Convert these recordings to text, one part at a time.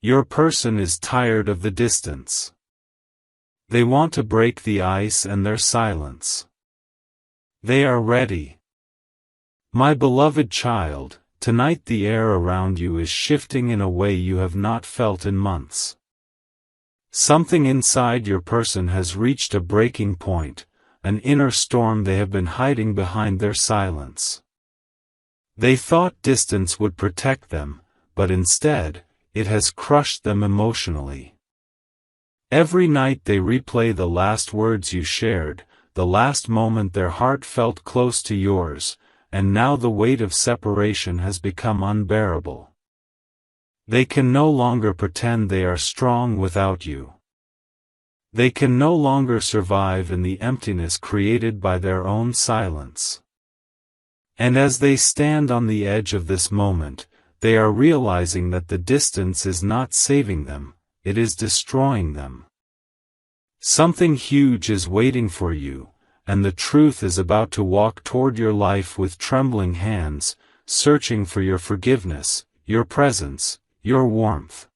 Your person is tired of the distance. They want to break the ice and their silence. They are ready. My beloved child, tonight the air around you is shifting in a way you have not felt in months. Something inside your person has reached a breaking point, an inner storm they have been hiding behind their silence. They thought distance would protect them, but instead, it has crushed them emotionally. Every night they replay the last words you shared, the last moment their heart felt close to yours, and now the weight of separation has become unbearable. They can no longer pretend they are strong without you. They can no longer survive in the emptiness created by their own silence. And as they stand on the edge of this moment, they are realizing that the distance is not saving them, it is destroying them. Something huge is waiting for you, and the truth is about to walk toward your life with trembling hands, searching for your forgiveness, your presence, your warmth.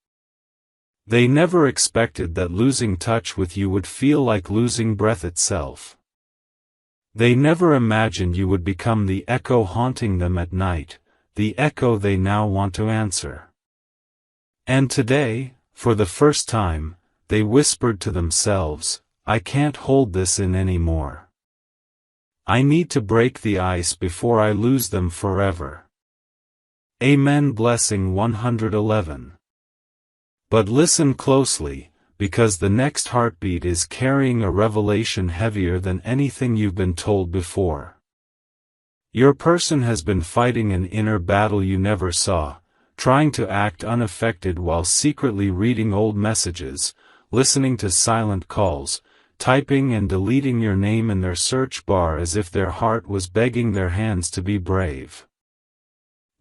They never expected that losing touch with you would feel like losing breath itself. They never imagined you would become the echo haunting them at night, the echo they now want to answer. And today, for the first time, they whispered to themselves, I can't hold this in anymore. I need to break the ice before I lose them forever. Amen. Blessing 111. But listen closely, because the next heartbeat is carrying a revelation heavier than anything you've been told before. Your person has been fighting an inner battle you never saw, trying to act unaffected while secretly reading old messages, listening to silent calls, typing and deleting your name in their search bar as if their heart was begging their hands to be brave.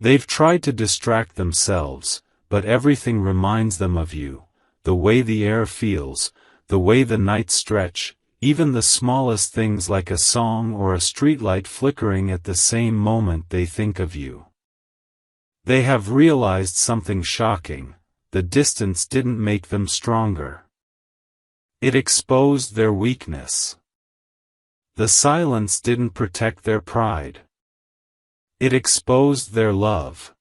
They've tried to distract themselves, but everything reminds them of you, the way the air feels, the way the nights stretch, even the smallest things like a song or a streetlight flickering at the same moment they think of you. They have realized something shocking: the distance didn't make them stronger. It exposed their weakness. The silence didn't protect their pride. It exposed their love.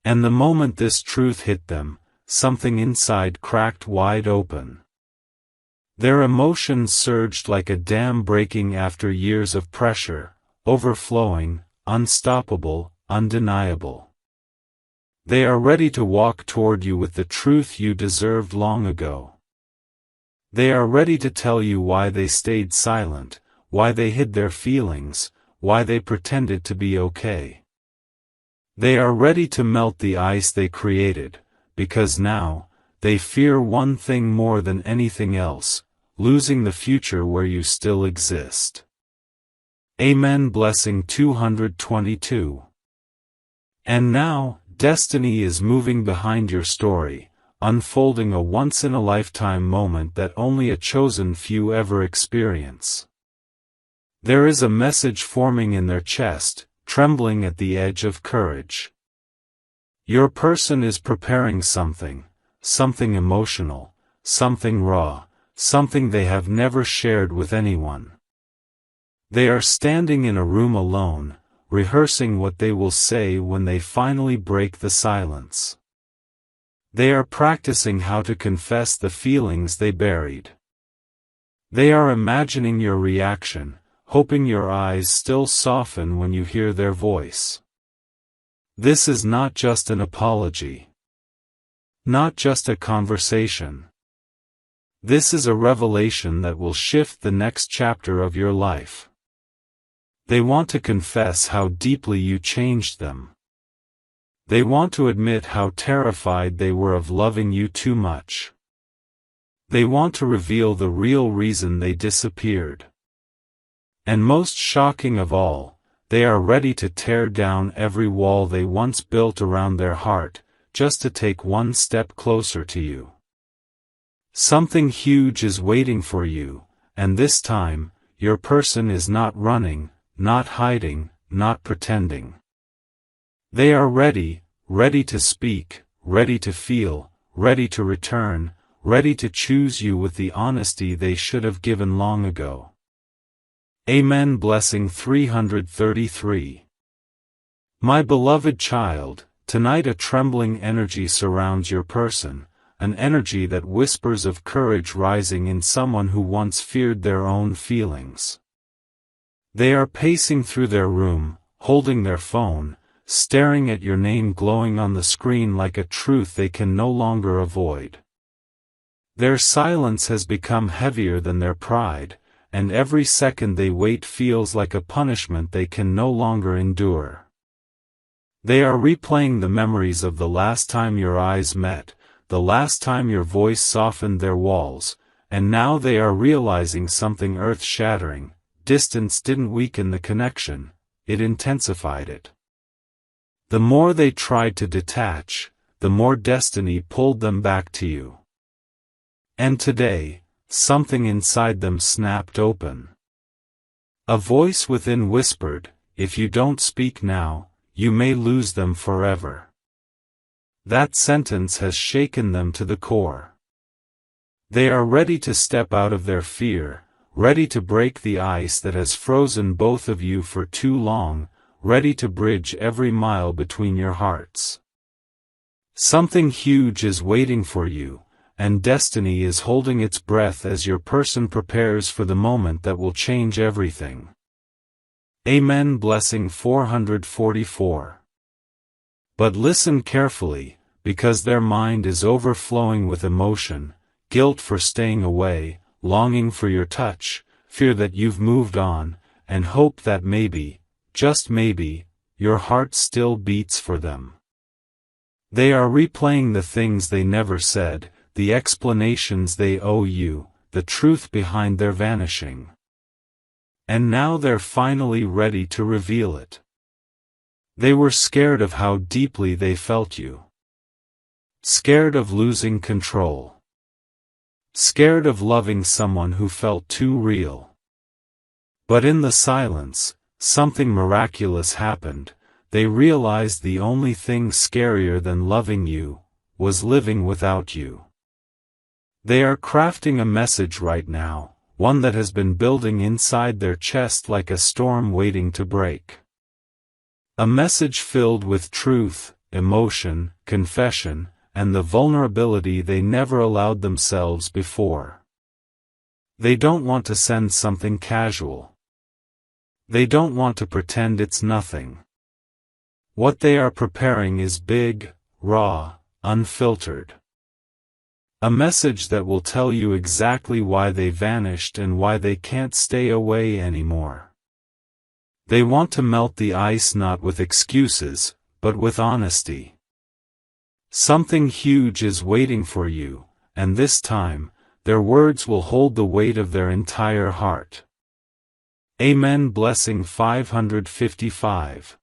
And the moment this truth hit them, something inside cracked wide open. Their emotions surged like a dam breaking after years of pressure, overflowing, unstoppable, undeniable. They are ready to walk toward you with the truth you deserved long ago. They are ready to tell you why they stayed silent, why they hid their feelings, why they pretended to be okay. They are ready to melt the ice they created, because now, they fear one thing more than anything else: losing the future where you still exist. Amen. Blessing 222. And now, destiny is moving behind your story, unfolding a once-in-a-lifetime moment that only a chosen few ever experience. There is a message forming in their chest, trembling at the edge of courage. Your person is preparing something emotional, something raw, something they have never shared with anyone. They are standing in a room alone, rehearsing what they will say when they finally break the silence. They are practicing how to confess the feelings they buried. They are imagining your reaction, hoping your eyes still soften when you hear their voice. This is not just an apology. Not just a conversation. This is a revelation that will shift the next chapter of your life. They want to confess how deeply you changed them. They want to admit how terrified they were of loving you too much. They want to reveal the real reason they disappeared. And most shocking of all, they are ready to tear down every wall they once built around their heart, just to take one step closer to you. Something huge is waiting for you, and this time, your person is not running, not hiding, not pretending. They are ready to speak, ready to feel, ready to return, ready to choose you with the honesty they should have given long ago. Amen. Blessing 333. My beloved child, tonight a trembling energy surrounds your person, an energy that whispers of courage rising in someone who once feared their own feelings. They are pacing through their room, holding their phone, staring at your name glowing on the screen like a truth they can no longer avoid. Their silence has become heavier than their pride, and every second they wait feels like a punishment they can no longer endure. They are replaying the memories of the last time your eyes met, the last time your voice softened their walls, and now they are realizing something earth-shattering. Distance didn't weaken the connection, it intensified it. The more they tried to detach, the more destiny pulled them back to you. And today, something inside them snapped open. A voice within whispered, if you don't speak now, you may lose them forever. That sentence has shaken them to the core. They are ready to step out of their fear, ready to break the ice that has frozen both of you for too long, ready to bridge every mile between your hearts. Something huge is waiting for you, and destiny is holding its breath as your person prepares for the moment that will change everything. Amen. Blessing 444. But listen carefully, because their mind is overflowing with emotion, guilt for staying away, longing for your touch, fear that you've moved on, and hope that maybe, just maybe, your heart still beats for them. They are replaying the things they never said, the explanations they owe you, the truth behind their vanishing. And now they're finally ready to reveal it. They were scared of how deeply they felt you. Scared of losing control. Scared of loving someone who felt too real. But in the silence, something miraculous happened. They realized the only thing scarier than loving you was living without you. They are crafting a message right now, one that has been building inside their chest like a storm waiting to break. A message filled with truth, emotion, confession, and the vulnerability they never allowed themselves before. They don't want to send something casual. They don't want to pretend it's nothing. What they are preparing is big, raw, unfiltered. A message that will tell you exactly why they vanished and why they can't stay away anymore. They want to melt the ice not with excuses, but with honesty. Something huge is waiting for you, and this time, their words will hold the weight of their entire heart. Amen. Blessing 555.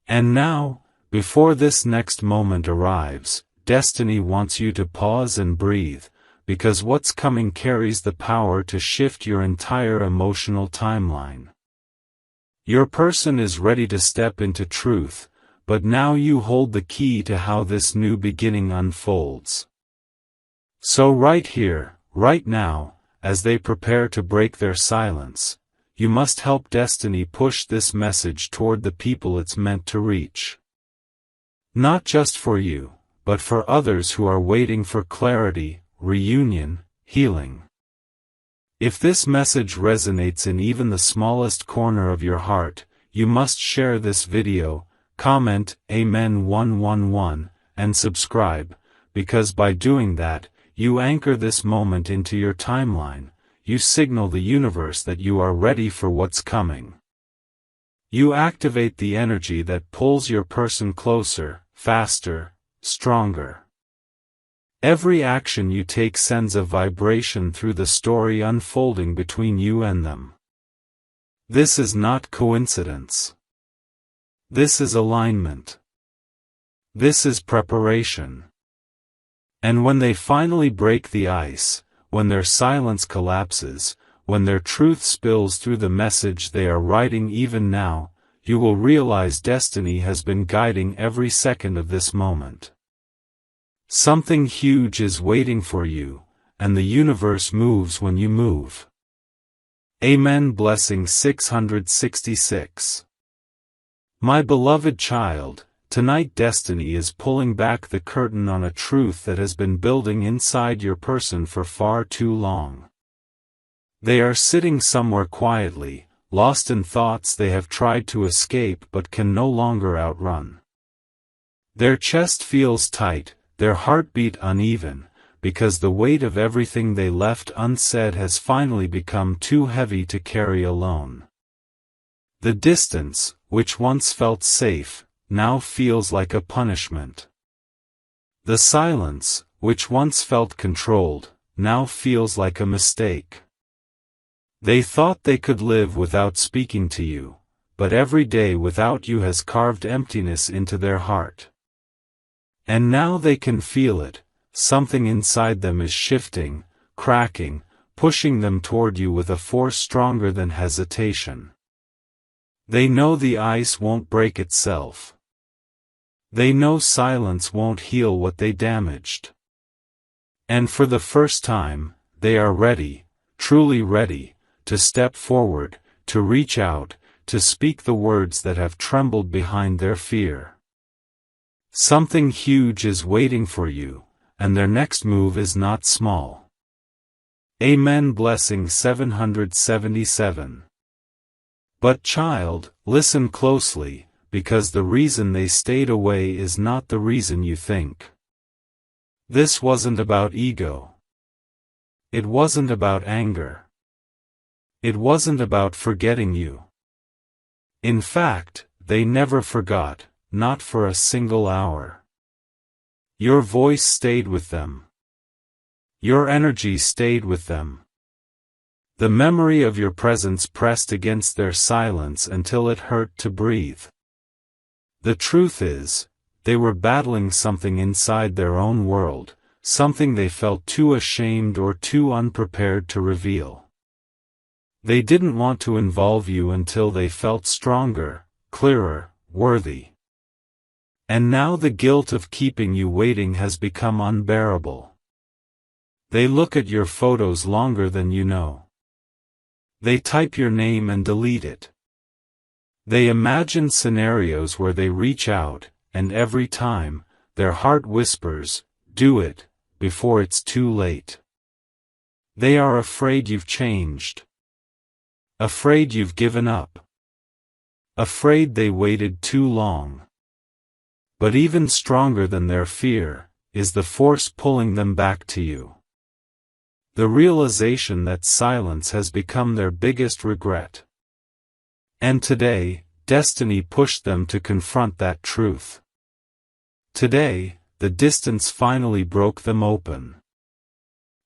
And now, before this next moment arrives, destiny wants you to pause and breathe, because what's coming carries the power to shift your entire emotional timeline. Your person is ready to step into truth, but now you hold the key to how this new beginning unfolds. So right here, right now, as they prepare to break their silence, you must help destiny push this message toward the people it's meant to reach. Not just for you, but for others who are waiting for clarity, reunion, healing. If this message resonates in even the smallest corner of your heart, you must share this video, comment Amen 111, and subscribe, because by doing that, you anchor this moment into your timeline, you signal the universe that you are ready for what's coming. You activate the energy that pulls your person closer, faster, stronger. Every action you take sends a vibration through the story unfolding between you and them. This is not coincidence. This is alignment. This is preparation. And when they finally break the ice, when their silence collapses, when their truth spills through the message they are writing even now, you will realize destiny has been guiding every second of this moment. Something huge is waiting for you, and the universe moves when you move. Amen. Blessing 666. My beloved child, tonight destiny is pulling back the curtain on a truth that has been building inside your person for far too long. They are sitting somewhere quietly, lost in thoughts they have tried to escape but can no longer outrun. Their chest feels tight, their heartbeat uneven, because the weight of everything they left unsaid has finally become too heavy to carry alone. The distance, which once felt safe, now feels like a punishment. The silence, which once felt controlled, now feels like a mistake. They thought they could live without speaking to you, but every day without you has carved emptiness into their heart. And now they can feel it. Something inside them is shifting, cracking, pushing them toward you with a force stronger than hesitation. They know the ice won't break itself. They know silence won't heal what they damaged. And for the first time, they are ready, truly ready, to step forward, to reach out, to speak the words that have trembled behind their fear. Something huge is waiting for you, and their next move is not small. Amen. Blessing 777. But child, listen closely, because the reason they stayed away is not the reason you think. This wasn't about ego. It wasn't about anger. It wasn't about forgetting you. In fact, they never forgot, not for a single hour. Your voice stayed with them. Your energy stayed with them. The memory of your presence pressed against their silence until it hurt to breathe. The truth is, they were battling something inside their own world, something they felt too ashamed or too unprepared to reveal. They didn't want to involve you until they felt stronger, clearer, worthy. And now the guilt of keeping you waiting has become unbearable. They look at your photos longer than you know. They type your name and delete it. They imagine scenarios where they reach out, and every time, their heart whispers, "Do it, before it's too late." They are afraid you've changed. Afraid you've given up. Afraid they waited too long. But even stronger than their fear, is the force pulling them back to you. The realization that silence has become their biggest regret. And today, destiny pushed them to confront that truth. Today, the distance finally broke them open.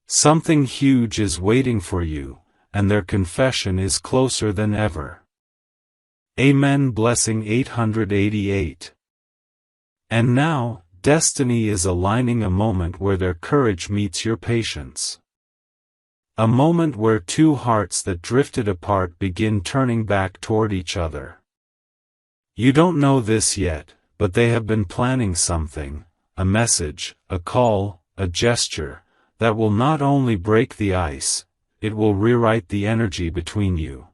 Something huge is waiting for you, and their confession is closer than ever. Amen. Blessing 888. And now, destiny is aligning a moment where their courage meets your patience. A moment where two hearts that drifted apart begin turning back toward each other. You don't know this yet, but they have been planning something, a message, a call, a gesture, that will not only break the ice, it will rewrite the energy between you.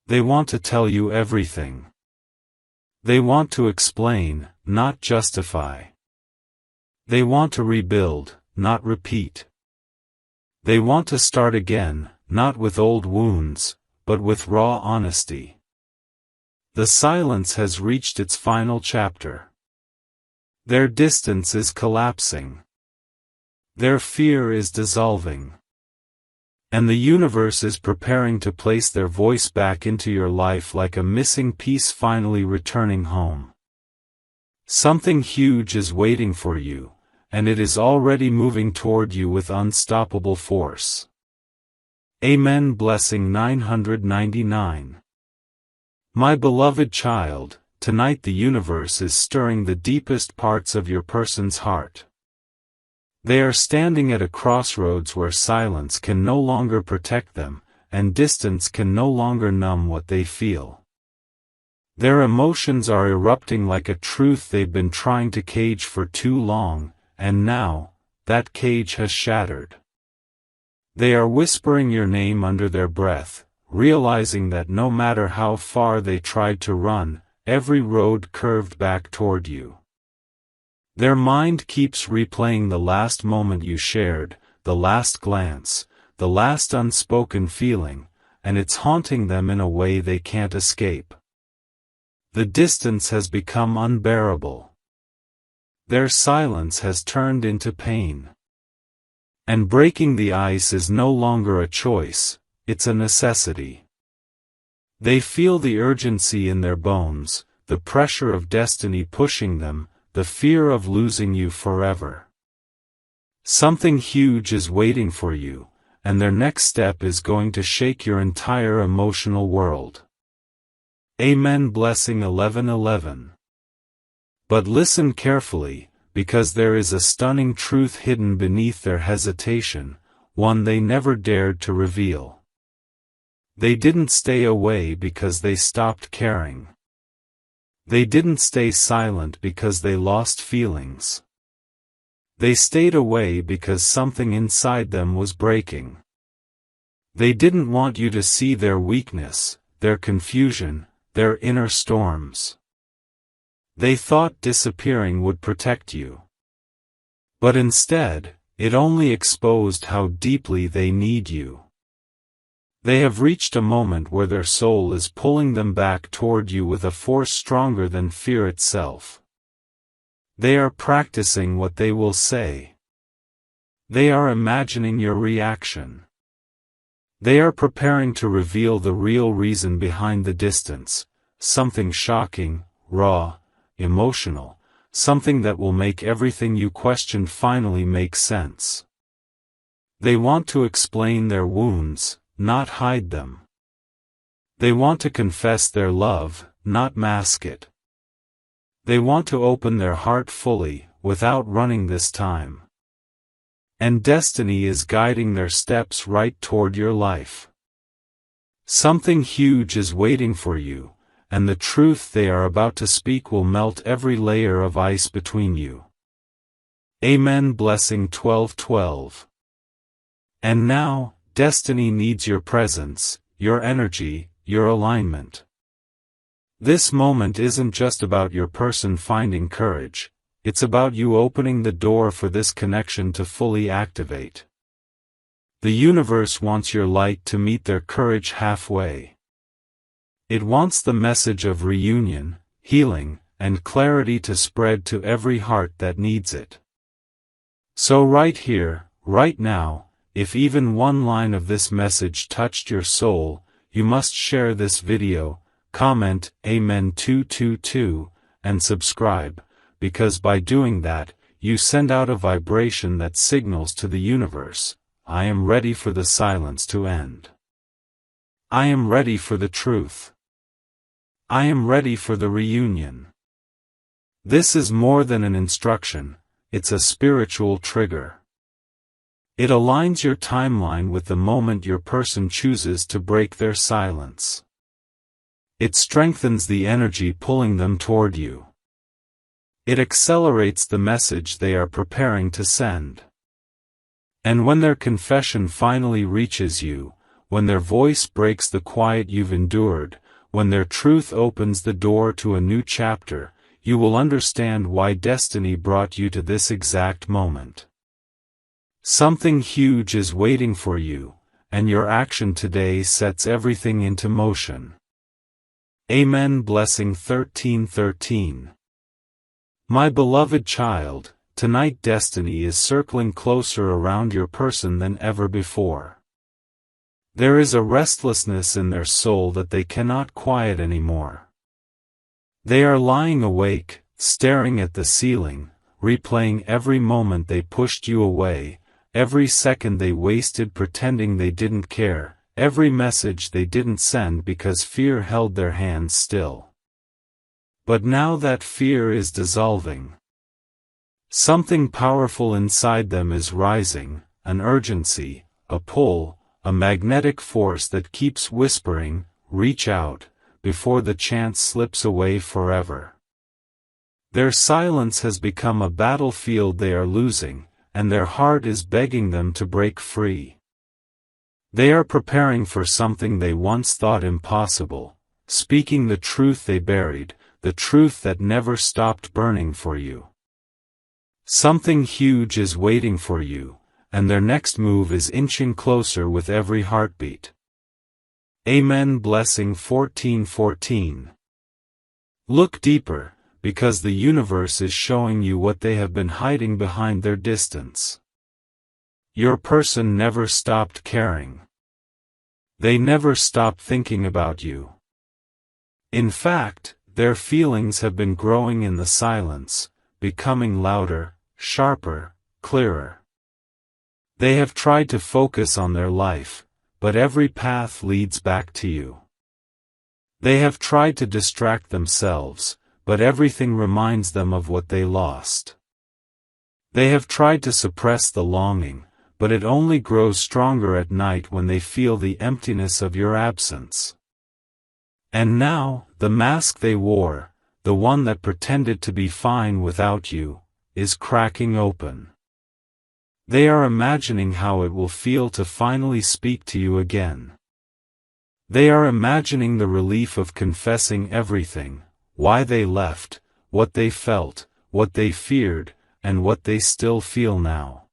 They want to tell you everything. They want to explain, not justify. They want to rebuild, not repeat. They want to start again, not with old wounds, but with raw honesty. The silence has reached its final chapter. Their distance is collapsing. Their fear is dissolving. And the universe is preparing to place their voice back into your life like a missing piece finally returning home. Something huge is waiting for you, and it is already moving toward you with unstoppable force. Amen. Blessing 999. My beloved child, tonight the universe is stirring the deepest parts of your person's heart. They are standing at a crossroads where silence can no longer protect them, and distance can no longer numb what they feel. Their emotions are erupting like a truth they've been trying to cage for too long, and now, that cage has shattered. They are whispering your name under their breath, realizing that no matter how far they tried to run, every road curved back toward you. Their mind keeps replaying the last moment you shared, the last glance, the last unspoken feeling, and it's haunting them in a way they can't escape. The distance has become unbearable. Their silence has turned into pain. And breaking the ice is no longer a choice, it's a necessity. They feel the urgency in their bones, the pressure of destiny pushing them, the fear of losing you forever. Something huge is waiting for you, and their next step is going to shake your entire emotional world. Amen. Blessing 11:11. But listen carefully, because there is a stunning truth hidden beneath their hesitation, one they never dared to reveal. They didn't stay away because they stopped caring. They didn't stay silent because they lost feelings. They stayed away because something inside them was breaking. They didn't want you to see their weakness, their confusion, their inner storms. They thought disappearing would protect you. But instead, it only exposed how deeply they need you. They have reached a moment where their soul is pulling them back toward you with a force stronger than fear itself. They are practicing what they will say. They are imagining your reaction. They are preparing to reveal the real reason behind the distance, something shocking, raw, emotional, something that will make everything you questioned finally make sense. They want to explain their wounds, not hide them. They want to confess their love, not mask it. They want to open their heart fully, without running this time. And destiny is guiding their steps right toward your life. Something huge is waiting for you, and the truth they are about to speak will melt every layer of ice between you. Amen. Blessing 12:12. And now, destiny needs your presence, your energy, your alignment. This moment isn't just about your person finding courage, it's about you opening the door for this connection to fully activate. The universe wants your light to meet their courage halfway. It wants the message of reunion, healing, and clarity to spread to every heart that needs it. So right here, right now, if even one line of this message touched your soul, you must share this video, comment Amen 222, and subscribe, because by doing that, you send out a vibration that signals to the universe, I am ready for the silence to end. I am ready for the truth. I am ready for the reunion. This is more than an instruction, it's a spiritual trigger. It aligns your timeline with the moment your person chooses to break their silence. It strengthens the energy pulling them toward you. It accelerates the message they are preparing to send. And when their confession finally reaches you, when their voice breaks the quiet you've endured, when their truth opens the door to a new chapter, you will understand why destiny brought you to this exact moment. Something huge is waiting for you, and your action today sets everything into motion. Amen. Blessing 13:13. My beloved child, tonight destiny is circling closer around your person than ever before. There is a restlessness in their soul that they cannot quiet anymore. They are lying awake, staring at the ceiling, replaying every moment they pushed you away, every second they wasted pretending they didn't care, every message they didn't send because fear held their hands still. But now that fear is dissolving. Something powerful inside them is rising, an urgency, a pull, a magnetic force that keeps whispering, reach out, before the chance slips away forever. Their silence has become a battlefield they are losing, and their heart is begging them to break free. They are preparing for something they once thought impossible, speaking the truth they buried, the truth that never stopped burning for you. Something huge is waiting for you, and their next move is inching closer with every heartbeat. Amen. Blessing 14:14. Look deeper, because the universe is showing you what they have been hiding behind their distance. Your person never stopped caring. They never stopped thinking about you. In fact, their feelings have been growing in the silence, becoming louder, sharper, clearer. They have tried to focus on their life, but every path leads back to you. They have tried to distract themselves, but everything reminds them of what they lost. They have tried to suppress the longing, but it only grows stronger at night when they feel the emptiness of your absence. And now, the mask they wore, the one that pretended to be fine without you, is cracking open. They are imagining how it will feel to finally speak to you again. They are imagining the relief of confessing everything, why they left, what they felt, what they feared, and what they still feel now.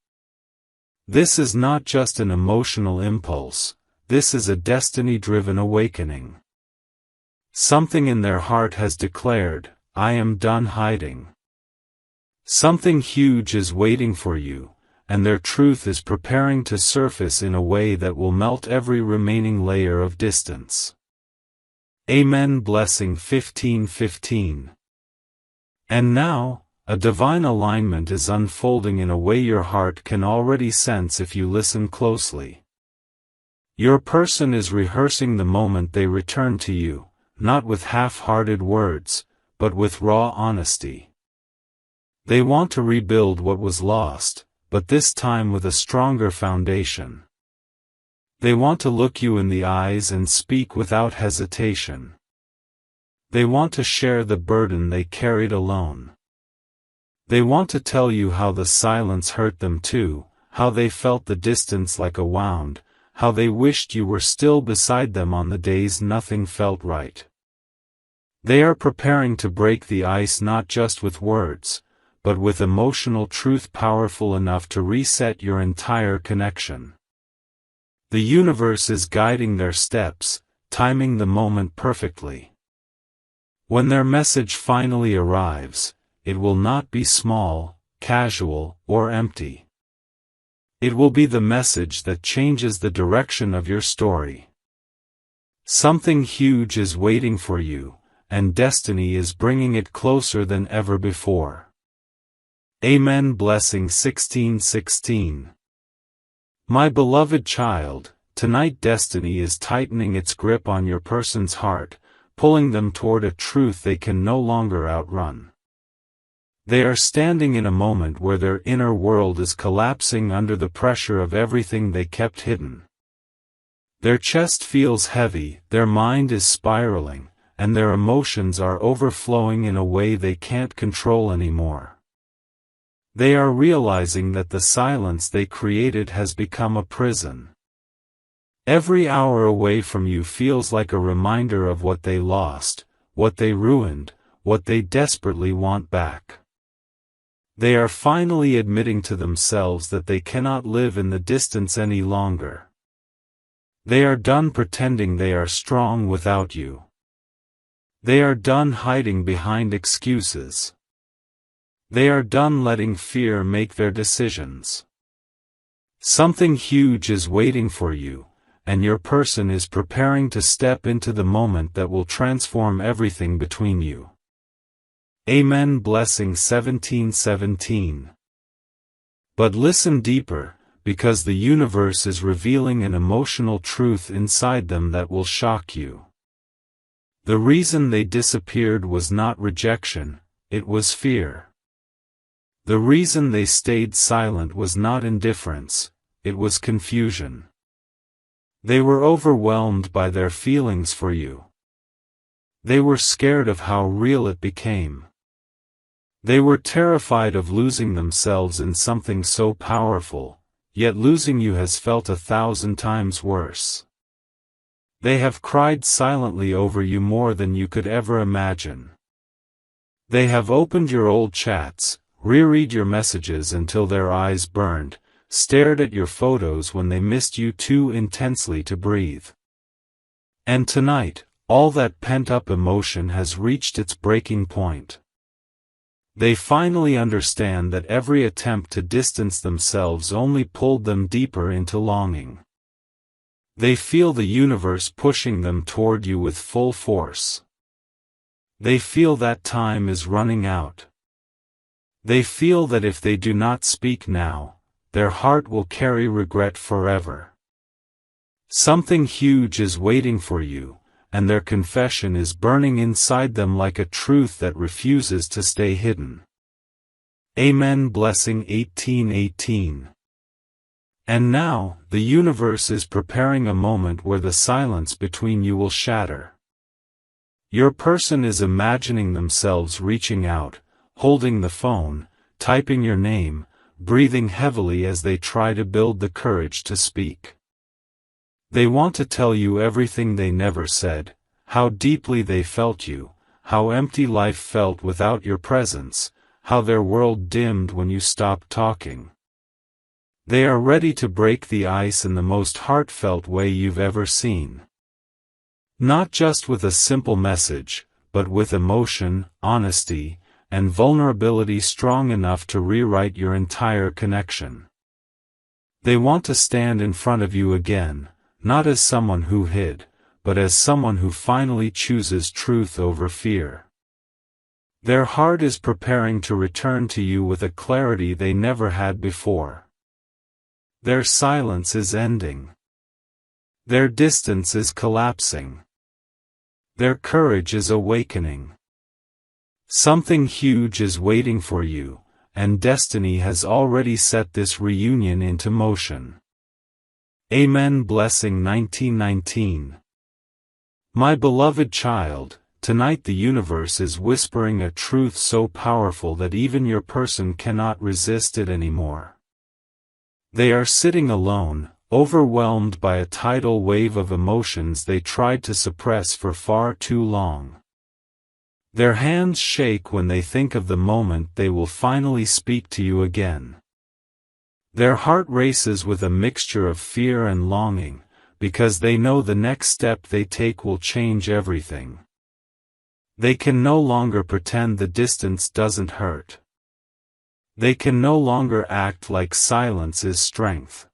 This is not just an emotional impulse, this is a destiny-driven awakening. Something in their heart has declared, I am done hiding. Something huge is waiting for you, and their truth is preparing to surface in a way that will melt every remaining layer of distance. Amen. Blessing 15:15. And now, a divine alignment is unfolding in a way your heart can already sense if you listen closely. Your person is rehearsing the moment they return to you, not with half-hearted words, but with raw honesty. They want to rebuild what was lost, but this time with a stronger foundation. They want to look you in the eyes and speak without hesitation. They want to share the burden they carried alone. They want to tell you how the silence hurt them too, how they felt the distance like a wound, how they wished you were still beside them on the days nothing felt right. They are preparing to break the ice not just with words, but with emotional truth powerful enough to reset your entire connection. The universe is guiding their steps, timing the moment perfectly. When their message finally arrives, it will not be small, casual, or empty. It will be the message that changes the direction of your story. Something huge is waiting for you, and destiny is bringing it closer than ever before. Amen. Blessing 16:16. My beloved child, tonight destiny is tightening its grip on your person's heart, pulling them toward a truth they can no longer outrun. They are standing in a moment where their inner world is collapsing under the pressure of everything they kept hidden. Their chest feels heavy, their mind is spiraling, and their emotions are overflowing in a way they can't control anymore. They are realizing that the silence they created has become a prison. Every hour away from you feels like a reminder of what they lost, what they ruined, what they desperately want back. They are finally admitting to themselves that they cannot live in the distance any longer. They are done pretending they are strong without you. They are done hiding behind excuses. They are done letting fear make their decisions. Something huge is waiting for you, and your person is preparing to step into the moment that will transform everything between you. Amen. Blessing 17:17. But listen deeper, because the universe is revealing an emotional truth inside them that will shock you. The reason they disappeared was not rejection, it was fear. The reason they stayed silent was not indifference, it was confusion. They were overwhelmed by their feelings for you. They were scared of how real it became. They were terrified of losing themselves in something so powerful, yet losing you has felt 1,000 times worse. They have cried silently over you more than you could ever imagine. They have opened your old chats, reread your messages until their eyes burned, stared at your photos when they missed you too intensely to breathe. And tonight, all that pent-up emotion has reached its breaking point. They finally understand that every attempt to distance themselves only pulled them deeper into longing. They feel the universe pushing them toward you with full force. They feel that time is running out. They feel that if they do not speak now, their heart will carry regret forever. Something huge is waiting for you, and their confession is burning inside them like a truth that refuses to stay hidden. Amen. Blessing 18:18. And now, the universe is preparing a moment where the silence between you will shatter. Your person is imagining themselves reaching out, holding the phone, typing your name, breathing heavily as they try to build the courage to speak. They want to tell you everything they never said, how deeply they felt you, how empty life felt without your presence, how their world dimmed when you stopped talking. They are ready to break the ice in the most heartfelt way you've ever seen. Not just with a simple message, but with emotion, honesty, and vulnerability strong enough to rewrite your entire connection. They want to stand in front of you again, not as someone who hid, but as someone who finally chooses truth over fear. Their heart is preparing to return to you with a clarity they never had before. Their silence is ending. Their distance is collapsing. Their courage is awakening. Something huge is waiting for you, and destiny has already set this reunion into motion. Amen. Blessing 19:19. My beloved child, tonight the universe is whispering a truth so powerful that even your person cannot resist it anymore. They are sitting alone, overwhelmed by a tidal wave of emotions they tried to suppress for far too long. Their hands shake when they think of the moment they will finally speak to you again. Their heart races with a mixture of fear and longing, because they know the next step they take will change everything. They can no longer pretend the distance doesn't hurt. They can no longer act like silence is strength.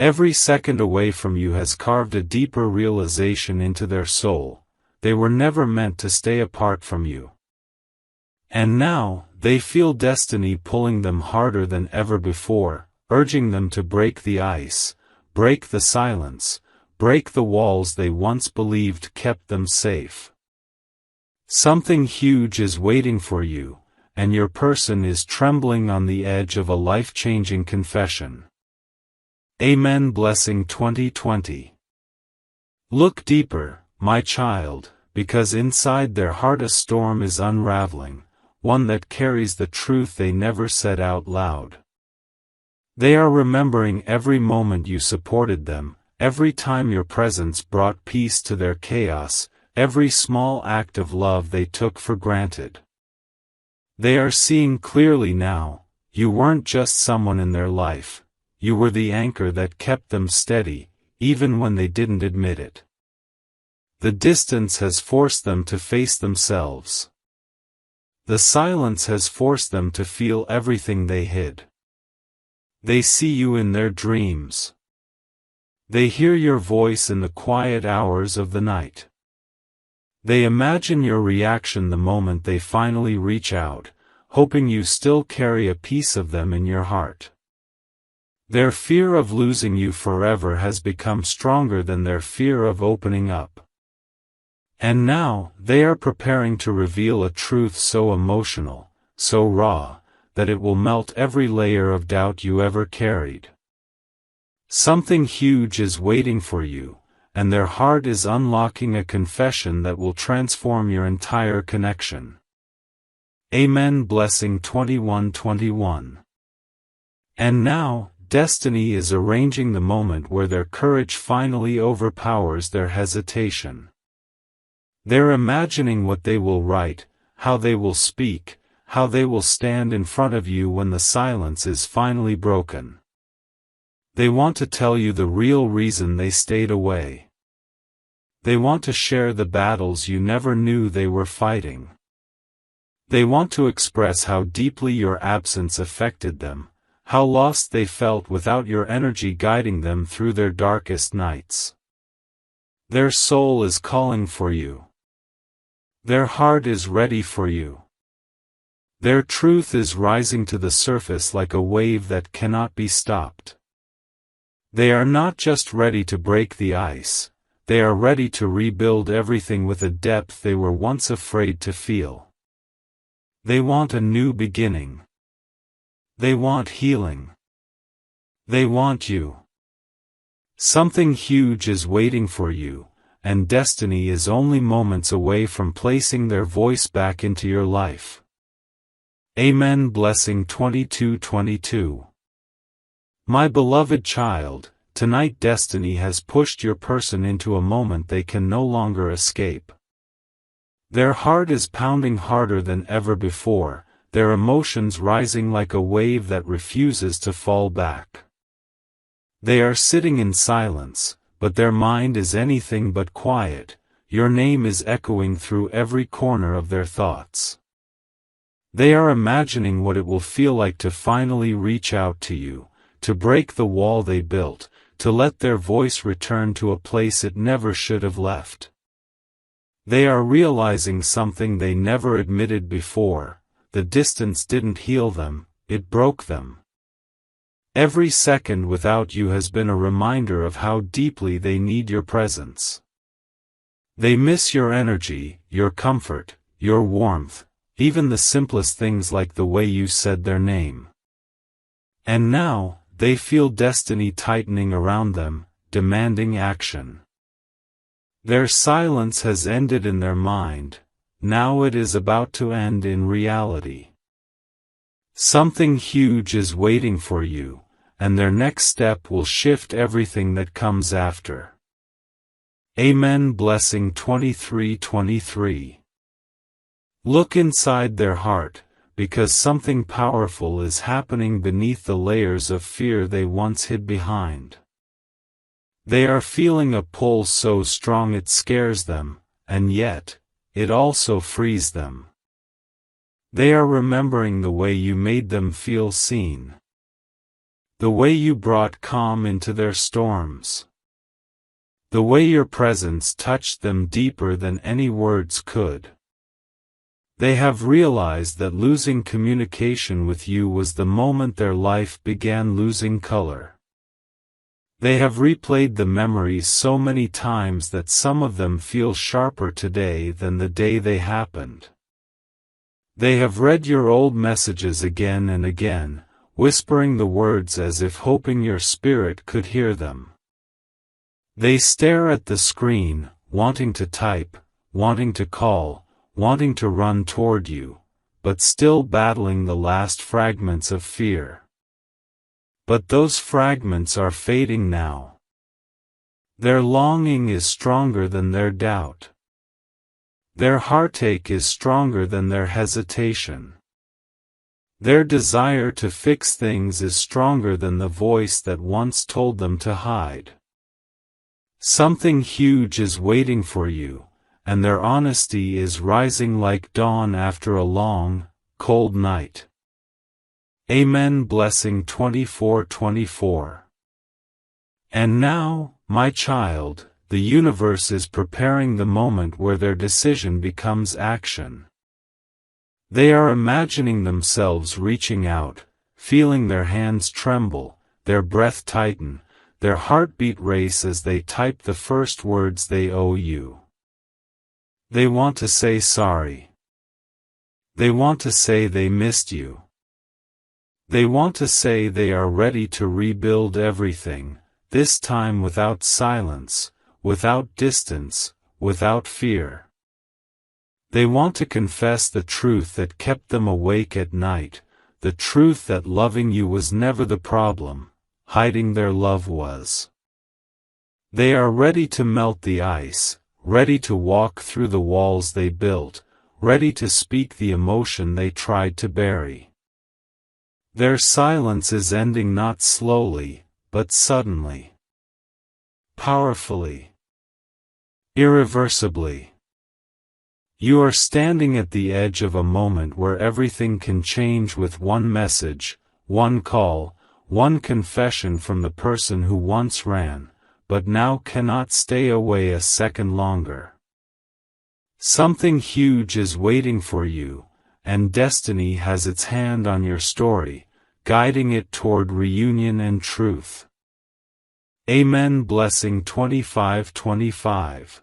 Every second away from you has carved a deeper realization into their soul: they were never meant to stay apart from you. And now, they feel destiny pulling them harder than ever before, urging them to break the ice, break the silence, break the walls they once believed kept them safe. Something huge is waiting for you, and your person is trembling on the edge of a life-changing confession. Amen. Blessing 2020. Look deeper, my child, because inside their heart a storm is unraveling, one that carries the truth they never said out loud. They are remembering every moment you supported them, every time your presence brought peace to their chaos, every small act of love they took for granted. They are seeing clearly now: you weren't just someone in their life, you were the anchor that kept them steady, even when they didn't admit it. The distance has forced them to face themselves. The silence has forced them to feel everything they hid. They see you in their dreams. They hear your voice in the quiet hours of the night. They imagine your reaction the moment they finally reach out, hoping you still carry a piece of them in your heart. Their fear of losing you forever has become stronger than their fear of opening up. And now, they are preparing to reveal a truth so emotional, so raw, that it will melt every layer of doubt you ever carried. Something huge is waiting for you, and their heart is unlocking a confession that will transform your entire connection. Amen. Blessing 21:21. And now, destiny is arranging the moment where their courage finally overpowers their hesitation. They're imagining what they will write, how they will speak, how they will stand in front of you when the silence is finally broken. They want to tell you the real reason they stayed away. They want to share the battles you never knew they were fighting. They want to express how deeply your absence affected them, how lost they felt without your energy guiding them through their darkest nights. Their soul is calling for you. Their heart is ready for you. Their truth is rising to the surface like a wave that cannot be stopped. They are not just ready to break the ice, they are ready to rebuild everything with a depth they were once afraid to feel. They want a new beginning. They want healing. They want you. Something huge is waiting for you, and destiny is only moments away from placing their voice back into your life. Amen. Blessing 22:22. My beloved child, tonight destiny has pushed your person into a moment they can no longer escape. Their heart is pounding harder than ever before, their emotions rising like a wave that refuses to fall back. They are sitting in silence, but their mind is anything but quiet. Your name is echoing through every corner of their thoughts. They are imagining what it will feel like to finally reach out to you, to break the wall they built, to let their voice return to a place it never should have left. They are realizing something they never admitted before: the distance didn't heal them, it broke them. Every second without you has been a reminder of how deeply they need your presence. They miss your energy, your comfort, your warmth, even the simplest things like the way you said their name. And now, they feel destiny tightening around them, demanding action. Their silence has ended in their mind, now it is about to end in reality. Something huge is waiting for you, and their next step will shift everything that comes after. Amen. Blessing 23:23. Look inside their heart, because something powerful is happening beneath the layers of fear they once hid behind. They are feeling a pull so strong it scares them, and yet, it also frees them. They are remembering the way you made them feel seen. The way you brought calm into their storms. The way your presence touched them deeper than any words could. They have realized that losing communication with you was the moment their life began losing color. They have replayed the memories so many times that some of them feel sharper today than the day they happened. They have read your old messages again and again, whispering the words as if hoping your spirit could hear them. They stare at the screen, wanting to type, wanting to call, wanting to run toward you, but still battling the last fragments of fear. But those fragments are fading now. Their longing is stronger than their doubt. Their heartache is stronger than their hesitation. Their desire to fix things is stronger than the voice that once told them to hide. Something huge is waiting for you, and their honesty is rising like dawn after a long, cold night. Amen. Blessing 24:24. And now, my child, the universe is preparing the moment where their decision becomes action. They are imagining themselves reaching out, feeling their hands tremble, their breath tighten, their heartbeat race as they type the first words they owe you. They want to say sorry. They want to say they missed you. They want to say they are ready to rebuild everything, this time without silence, without distance, without fear. They want to confess the truth that kept them awake at night, the truth that loving you was never the problem, hiding their love was. They are ready to melt the ice, ready to walk through the walls they built, ready to speak the emotion they tried to bury. Their silence is ending not slowly, but suddenly. Powerfully. Irreversibly. You are standing at the edge of a moment where everything can change with one message, one call, one confession from the person who once ran, but now cannot stay away a second longer. Something huge is waiting for you, and destiny has its hand on your story, guiding it toward reunion and truth. Amen. Blessing 25:25.